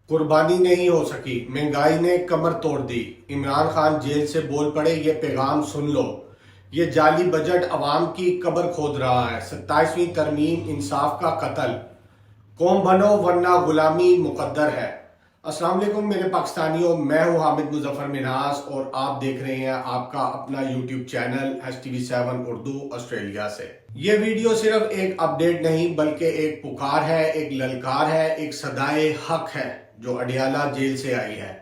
कुर्बानी नहीं हो सकी, महंगाई ने कमर तोड़ दी। इमरान खान जेल से बोल पड़े, ये पैगाम सुन लो। ये जाली बजट अवाम की कब्र खोद रहा है। 27वीं तरमीम इंसाफ का कत्ल। कौम बनो वरना गुलामी मुकद्दर है। अस्सलाम वालेकुम मेरे पाकिस्तानियों, मैं हूं हामिद मुजफ्फर मिन्हास और आप देख रहे हैं आपका अपना YouTube channel HTV7 Urdu Australia से। ये वीडियो सिर्फ एक अपडेट नहीं बल्कि एक पुकार है, एक ललकार है, एक सदाए हक है जो अडियाला जेल से आई है।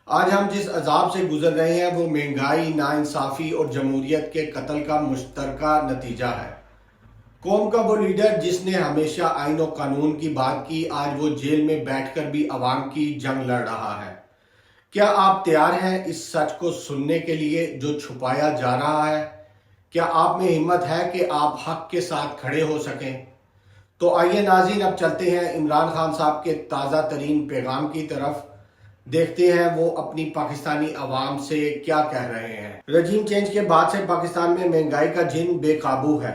आज हम जिस अजाब से गुजर रहे हैं वो महंगाई, नाइंसाफी और जमहूरियत के कत्ल का मुश्तरका नतीजा है। कौम का वो लीडर जिसने हमेशा आइन और कानून की बात की, आज वो जेल में बैठकर भी अवाम की जंग लड़ रहा है। क्या आप तैयार हैं इस सच को सुनने के लिए जो छुपाया जा रहा है? क्या आप में हिम्मत है कि आप हक के साथ खड़े हो सकें? तो आइए नाज़रीन, अब चलते हैं इमरान खान साहब के ताज़ा तरीन पैगाम की तरफ। देखते हैं वो अपनी पाकिस्तानी अवाम से क्या कह रहे हैं। रजीम चेंज के बाद से पाकिस्तान में महंगाई का जिन बेकाबू है।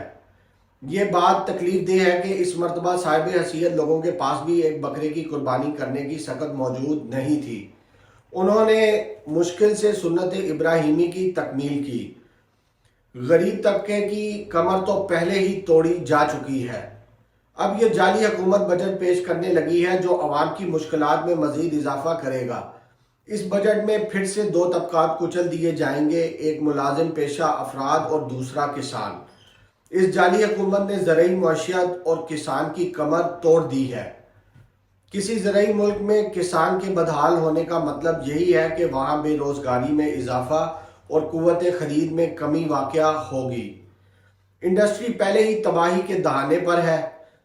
ये बात तकलीफ दे है कि इस मरतबा साहिब हैसियत लोगों के पास भी एक बकरे की कुर्बानी करने की सकत मौजूद नहीं थी। उन्होंने मुश्किल से सुन्नत इब्राहिमी की तकमील की। गरीब तबके की कमर तो पहले ही तोड़ी जा चुकी है। अब ये जाली हुकूमत बजट पेश करने लगी है जो अवाम की मुश्किलात में मजीद इजाफा करेगा। इस बजट में फिर से दो तबकात कुचल दिए जाएंगे, एक मुलाजिम पेशा अफराद और दूसरा किसान। इस जाली हुकूमत ने ज़रई मुआशियत और किसान की कमर तोड़ दी है। किसी ज़रई मुल्क में किसान के बदहाल होने का मतलब यही है कि वहाँ बेरोजगारी में इजाफा और कुव्वत खरीद में कमी वाक़या होगी। इंडस्ट्री पहले ही तबाही के दहाने पर है।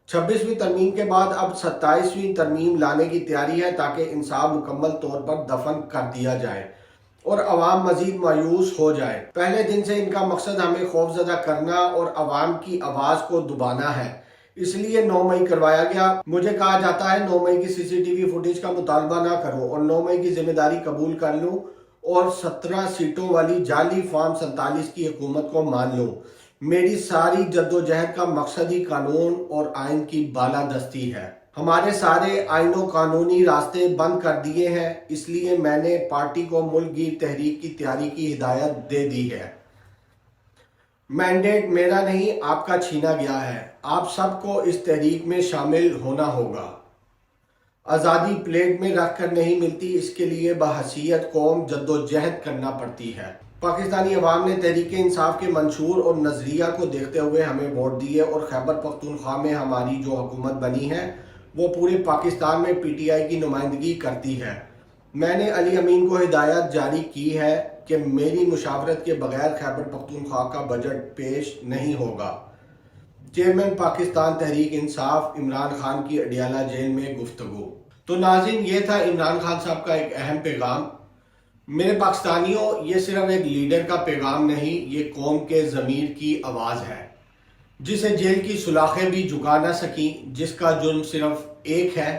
26वीं तरमीम के बाद अब 27वीं तरमीम लाने की तैयारी है ताकि इंसाफ मुकम्मल तौर पर दफन कर दिया जाए और अवाम मजीद मायूस हो जाए। पहले दिन से इनका मकसद हमें खौफजदा करना और अवाम की आवाज़ को दबाना है, इसलिए 9 मई करवाया गया। मुझे कहा जाता है 9 मई की CCTV फुटेज का मुतालबा ना करो और 9 मई की जिम्मेदारी कबूल कर लूँ और 17 सीटों वाली जाली फॉर्म 47 की हुकूमत को मान लूँ। मेरी सारी जद्दोजहद का मकसद ही कानून और आइन की बालादस्ती है। हमारे सारे आइनों कानूनी रास्ते बंद कर दिए हैं, इसलिए मैंने पार्टी को मुल्कगीर तहरीक की तैयारी की हिदायत दे दी है। मैंडेट मेरा नहीं आपका छीना गया है। आप सबको इस तहरीक में शामिल होना होगा। आज़ादी प्लेट में रखकर नहीं मिलती, इसके लिए बहसीयत कौम जद्दोजहद करना पड़ती है। पाकिस्तानी अवाम ने तहरीक इंसाफ के मंशूर और नज़रिया को देखते हुए हमें वोट दिए और खैबर पख्तूनख्वा में हमारी जो हुकूमत बनी है वो पूरे पाकिस्तान में PTI की नुमाइंदगी करती है। मैंने अली अमीन को हिदायत जारी की है कि मेरी मुशावरत के बगैर खैबर पख्तूनख्वा का बजट पेश नहीं होगा। चेयरमैन पाकिस्तान तहरीक इंसाफ इमरान खान की अडियाला जेल में गुफ्तगू। तो नाज़रीन, ये था इमरान खान साहब का एक अहम पैगाम। मेरे पाकिस्तानियों, ये सिर्फ एक लीडर का पैगाम नहीं, ये कौम के ज़मीर की आवाज़ है जिसे जेल की सुलाखें भी झुका ना सकी, जिसका जुर्म सिर्फ एक है,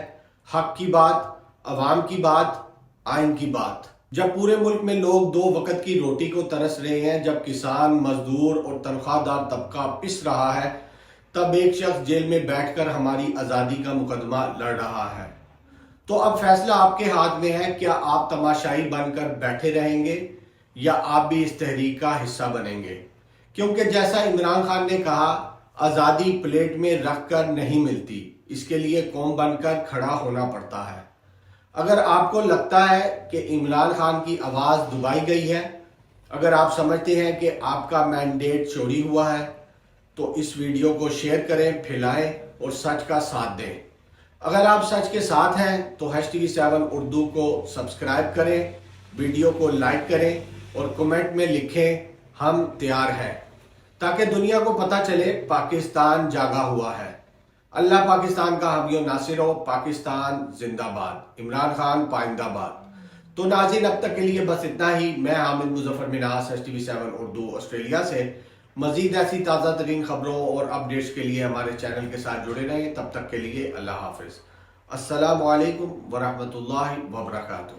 हक की बात, अवाम की बात, आइन की बात। जब पूरे मुल्क में लोग 2 वक्त की रोटी को तरस रहे हैं, जब किसान, मजदूर और तनख्वाहदार तबका पिस रहा है, तब एक शख्स जेल में बैठकर हमारी आज़ादी का मुकदमा लड़ रहा है। तो अब फैसला आपके हाथ में है, क्या आप तमाशाई बनकर बैठे रहेंगे या आप भी इस तहरीक का हिस्सा बनेंगे? क्योंकि जैसा इमरान खान ने कहा, आज़ादी प्लेट में रखकर नहीं मिलती, इसके लिए कौम बनकर खड़ा होना पड़ता है। अगर आपको लगता है कि इमरान खान की आवाज़ दबाई गई है, अगर आप समझते हैं कि आपका मैंडेट चोरी हुआ है, तो इस वीडियो को शेयर करें, फैलाएं और सच का साथ दें। अगर आप सच के साथ हैं तो HTV7 उर्दू को सब्सक्राइब करें, वीडियो को लाइक करें और कमेंट में लिखें हम तैयार हैं, ताकि दुनिया को पता चले पाकिस्तान जागा हुआ है। अल्लाह पाकिस्तान का हामी और नासिर हो। पाकिस्तान जिंदाबाद, इमरान खान पाइंदाबाद। तो नाज़रीन, अब तक के लिए बस इतना ही। मैं हामिद मुजफ्फर मिन्हास HTV7 उर्दू ऑस्ट्रेलिया से। मजीद ऐसी ताज़ा तरीन खबरों और अपडेट्स के लिए हमारे चैनल के साथ जुड़े रहें। तब तक के लिए अल्लाह हाफिज़। अस्सलामु अलैकुम वरहमतुल्लाहि वबरकातुहू।